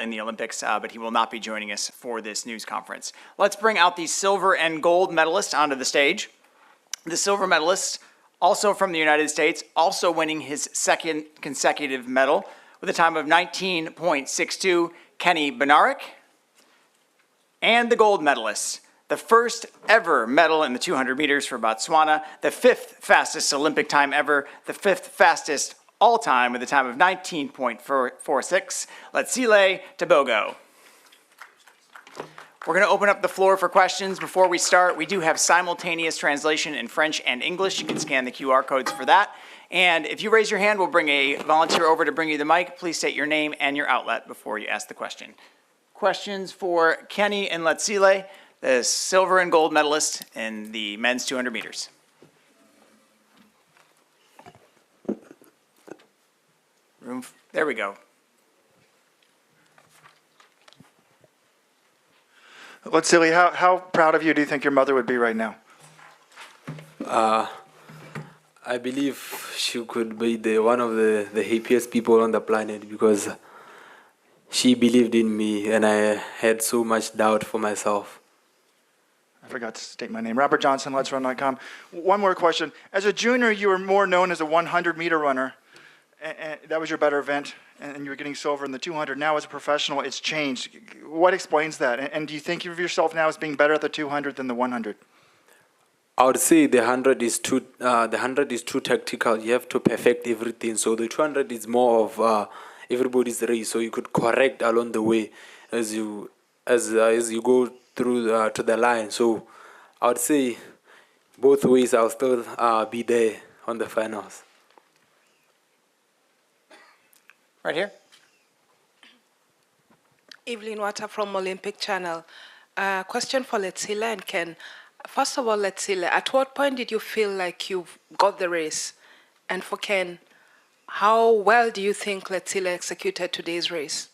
in the Olympics, but he will not be joining us for this news conference. Let's bring out the silver and gold medalist onto the stage. The silver medalist, also from the United States, also winning his second consecutive medal with a time of 19.62, Kenny Bednarek. And the gold medalist, the first ever medal in the 200 meters for Botswana, the fifth fastest Olympic time ever, the fifth fastest all time with a time of 19.46, Letsile Tebogo. We're going to open up the floor for questions. Before we start, we do have simultaneous translation in French and English. You can scan the QR codes for that. And if you raise your hand, we'll bring a volunteer over to bring you the mic. Please state your name and your outlet before you ask the question. Questions for Kenny and Letsile, the silver and gold medalist in the men's 200 meters. There we go. Letsile, how proud of you do you think your mother would be right now? I believe she could be one of the happiest people on the planet because she believed in me and I had so much doubt for myself. I forgot to state my name. Robert Johnson, LetsRun.com. One more question. As a junior, you were more known as a 100-meter runner. And that was your better event, and you were getting silver in the 200. Now as a professional, it's changed. What explains that? And do you think of yourself now as being better at the 200 than the 100? I would say the 100 is too tactical. You have to perfect everything. So the 200 is more of everybody's race. So you could correct along the way as you go through to the line. So I would say both ways I'll still be there on the finals. Right here. Evelyn Water from Olympic Channel. Question for Letsile and Ken. First of all, Letsile, at what point did you feel like you've got the race? And for Ken, how well do you think Letsile executed today's race?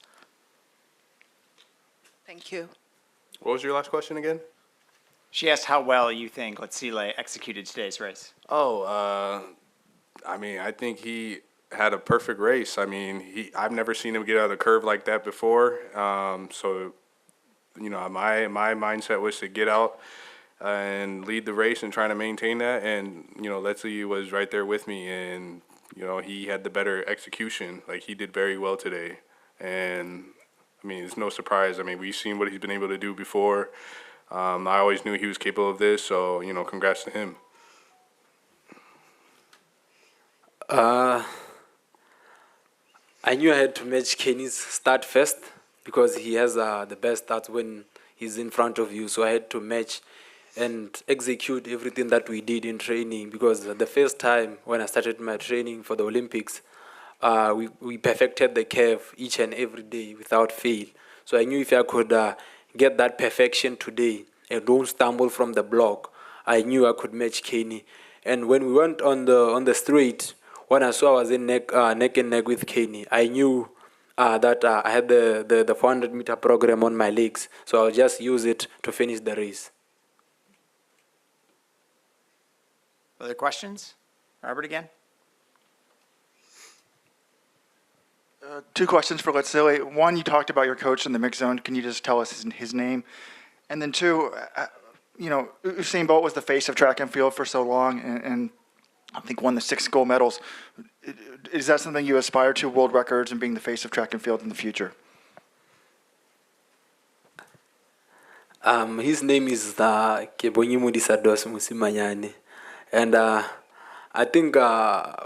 Thank you. What was your last question again? She asked how well you think Letsile executed today's race. I mean, I think he had a perfect race. I mean, I've never seen him get out of the curve like that before. So, you know, my mindset was to get out and lead the race and trying to maintain that. And, you know, Letsile was right there with me, and, you know, he had the better execution. Like, he did very well today. And, I mean, it's no surprise. I mean, we've seen what he's been able to do before. I always knew he was capable of this, so, you know, congrats to him. I knew I had to match Kenny's start first because he has the best starts when he's in front of you. So I had to match and execute everything that we did in training, because the first time when I started my training for the Olympics, we perfected the curve each and every day without fail. So I knew if I could get that perfection today and don't stumble from the block, I knew I could match Kenny. And when we went on the straight, when I saw I was in neck and neck with Kenny, I knew that I had the 400-meter program on my legs, so I'll just use it to finish the race. Other questions? Robert again. Two questions for Letsile. One, you talked about your coach in the mixed zone. Can you just tell us his name? And then two, you know, Usain Bolt was the face of track and field for so long, and I think won the 6 gold medals. Is that something you aspire to, world records and being the face of track and field in the future? His name is Kebonyi Mudisados Musimanyane. And I think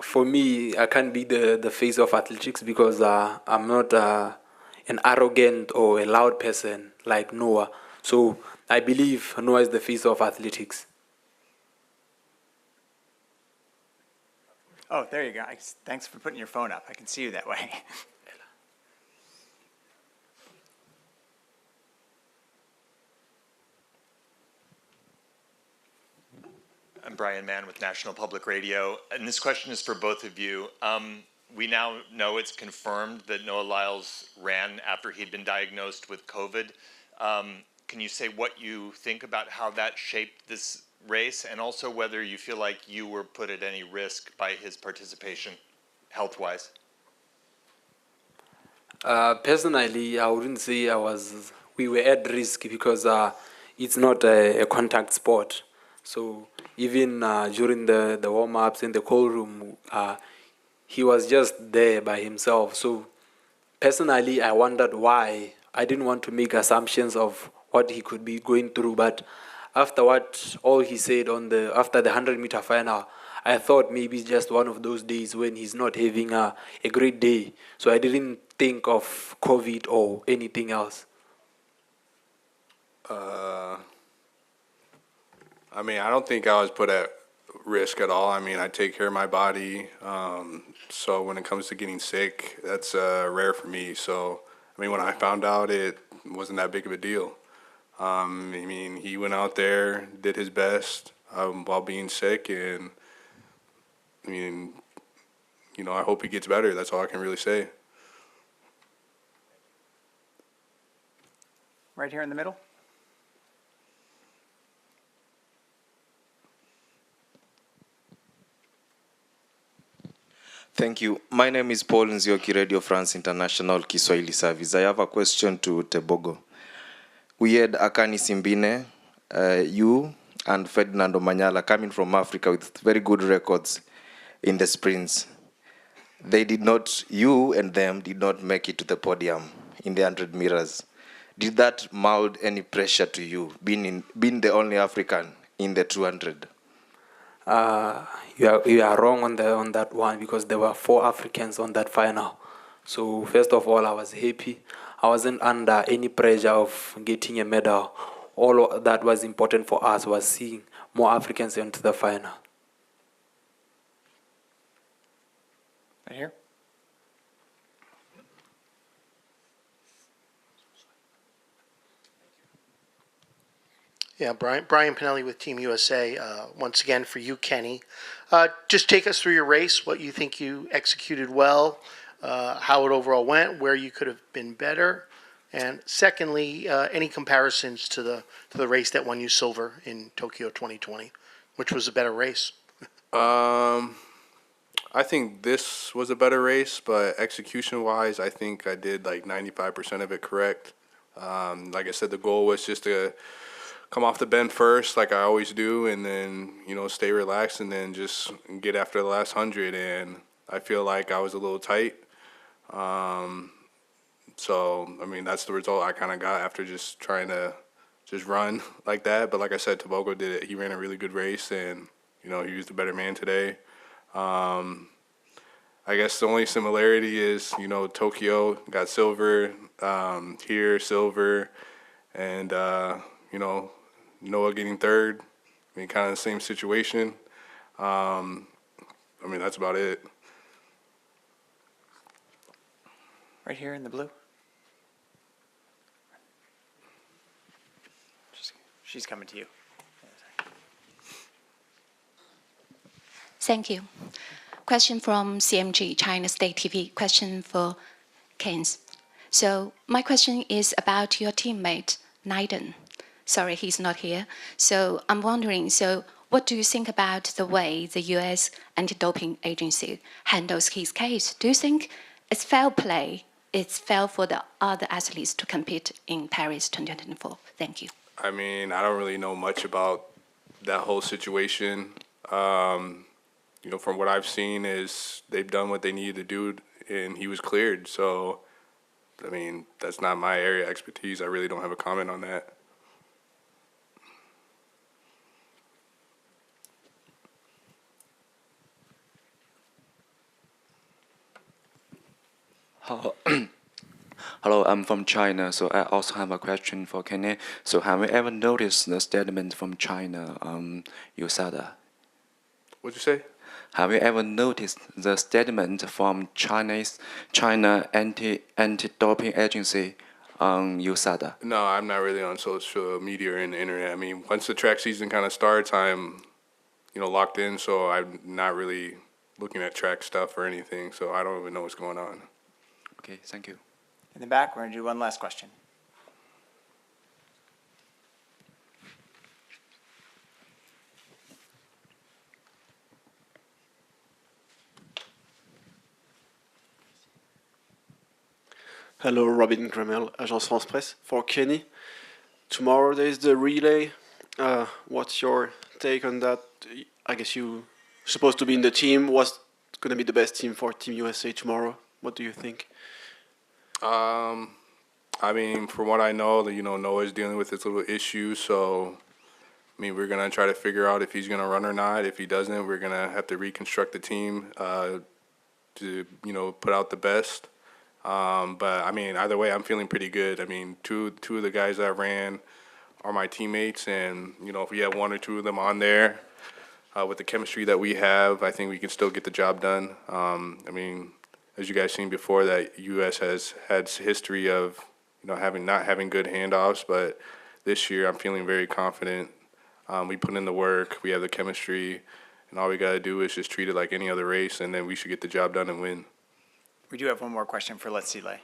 for me, I can't be the face of athletics because I'm not an arrogant or a loud person like Noah. So I believe Noah is the face of athletics. Oh, there you go. Thanks for putting your phone up. I can see you that way. I'm Brian Mann with National Public Radio, and this question is for both of you. We now know it's confirmed that Noah Lyles ran after he'd been diagnosed with COVID. Can you say what you think about how that shaped this race, and also whether you feel like you were put at any risk by his participation, health-wise? Personally, I wouldn't say we were at risk because it's not a contact sport. So even during the warm-ups in the cold room, he was just there by himself. So personally, I wondered why. I didn't want to make assumptions of what he could be going through, but after what all he said after the 100-meter final, I thought maybe it's just one of those days when he's not having a great day. So I didn't think of COVID or anything else. I mean, I don't think I was put at risk at all. I mean, I take care of my body. So when it comes to getting sick, that's rare for me. So, I mean, when I found out, it wasn't that big of a deal. I mean, he went out there, did his best while being sick, and I mean, I hope he gets better. That's all I can really say. Right here in the middle. Thank you. My name is Paul Nzioki, Radio France International Kiswahili Service. I have a question to Tebogo. We had Akani Simbine, you and Ferdinando Manyala coming from Africa with very good records in the sprints. You and them did not make it to the podium in the 100 meters. Did that mold any pressure to you, being the only African in the 200? You are wrong on that one because there were 4 Africans on that final. So first of all, I was happy. I wasn't under any pressure of getting a medal. All that was important for us was seeing more Africans into the final. Right here. Yeah, Brian Pinelli with Team USA. Once again, for you, Kenny. Just take us through your race, what you think you executed well, how it overall went, where you could have been better, and secondly, any comparisons to the race that won you silver in Tokyo 2020, which was a better race. I think this was a better race, but execution-wise, I think I did like 95% of it correct. Like I said, the goal was just to come off the bend first, like I always do, and then, stay relaxed and then just get after the last 100. And I feel like I was a little tight. So, I mean, that's the result I kind of got after just trying to just run like that. But like I said, Tebogo did it. He ran a really good race, and, he was the better man today. I guess the only similarity is, Tokyo got silver, here silver, and, Noah getting third. I mean, kind of the same situation. I mean, that's about it. Right here in the blue. She's coming to you. Thank you. Question from CMG, China State TV. Question for Keynes. So my question is about your teammate, Naiden. Sorry, he's not here. So I'm wondering, what do you think about the way the U.S. anti-doping agency handles his case? Do you think it's fair play? It's fair for the other athletes to compete in Paris 2024? Thank you. I mean, I don't really know much about that whole situation. From what I've seen is they've done what they needed to do, and he was cleared. So, I mean, that's not my area of expertise. I really don't have a comment on that. Hello, I'm from China, so I also have a question for Kenny. So have you ever noticed the statement from China, USADA? What'd you say? Have you ever noticed the statement from China anti-doping agency on USADA? No, I'm not really on social media or in the internet. I mean, once the track season kind of starts, I'm, locked in, so I'm not really looking at track stuff or anything, so I don't even know what's going on. Okay, thank you. In the back, we're going to do one last question. Hello, Robin Gramel, Agence France Presse. For Kenny, tomorrow there is the relay. What's your take on that? I guess you're supposed to be in the team. What's going to be the best team for Team USA tomorrow? What do you think? I mean, from what I know, that Noah's dealing with this little issue, so I mean, we're gonna try to figure out if he's gonna run or not. If he doesn't, we're gonna have to reconstruct the team to put out the best. But I mean, either way, I'm feeling pretty good. I mean, two of the guys that ran are my teammates, and if we have one or two of them on there, with the chemistry that we have, I think we can still get the job done. I mean, as you guys seen before, that U.S. has had history of not having good handoffs, but this year I'm feeling very confident. We put in the work, we have the chemistry, and all we got to do is just treat it like any other race, and then we should get the job done and win. We do have one more question for Letsile.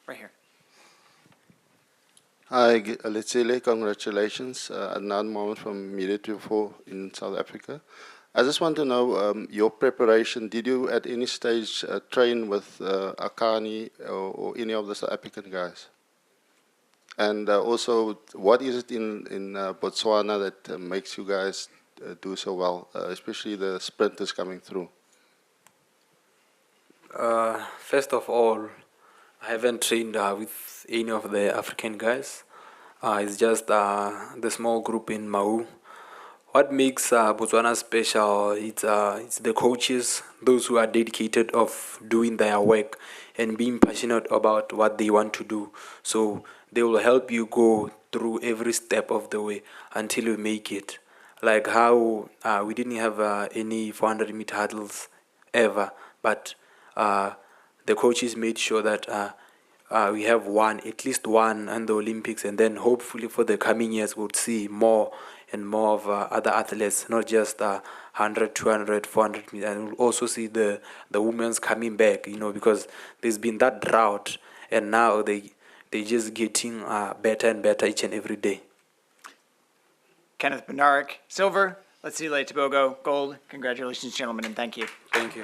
Right here. Hi, Letsile, congratulations. Adnan Mohammed from Media 24 in South Africa. I just want to know your preparation. Did you at any stage train with Akani or any of the South African guys? And also, what is it in Botswana that makes you guys do so well, especially the sprinters coming through? First of all, I haven't trained with any of the African guys. It's just the small group in Mau. What makes Botswana special, it's the coaches, those who are dedicated of doing their work and being passionate about what they want to do. So they will help you go through every step of the way until you make it. Like how we didn't have any 400-meter hurdles ever, but the coaches made sure that we have at least one in the Olympics, and then hopefully for the coming years we'll see more and more of other athletes, not just 100, 200, 400 meters, and we'll also see the women's coming back, because there's been that drought, and now they just getting better and better each and every day. Kenneth Bednarek, silver. Letsile Tebogo, gold. Congratulations, gentlemen, and thank you. Thank you.